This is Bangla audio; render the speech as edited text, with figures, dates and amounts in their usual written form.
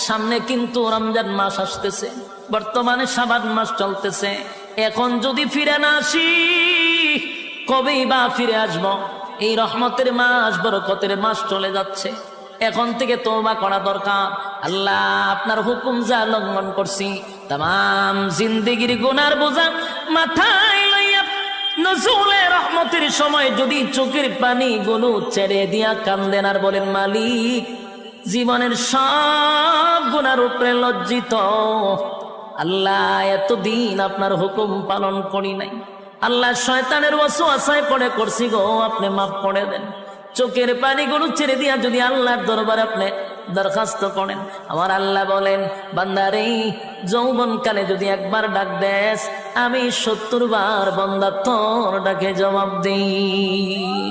সামনে কিন্তু রমজান মাস আসতেছে, বর্তমানে শাবান মাস চলতেছে। এখন যদি ফিরে না আসি কবেই বা ফিরে আসব? এই রহমতের মাস, বরকতের মাস চলে যাচ্ছে। এখন থেকে তওবা করা দরকার। আল্লাহ, আপনার হুকুম যা লঙ্ঘন করছি, তাম জিন্দেগির গুনার বোঝা মাথায় লইয়া নজরুলে রহমতের সময় যদি চোখের পানি গুলো ছেড়ে দিয়া কান্দেন আর বলেন, মালিক, জীবনের সব গুনার উপরে লজ্জিত আল্লাহ, এতদিন আপনার হুকুম পালন করি নাই। আল্লাহ, শয়তানের ওয়াসওয়াসায় পড়ে করছি গো, আপনি মাফ করে দেন। চোখের পানিগুলো ছেড়ে দিয়া যদি আল্লাহর দরবারে আপনি দরখাস্ত করেন, আমার আল্লাহ বলেন, বান্দারে, যৌবনকালে যদি একবার ডাক দেস, আমি 70 বার বান্দা তোর ডাকে জবাব দিই।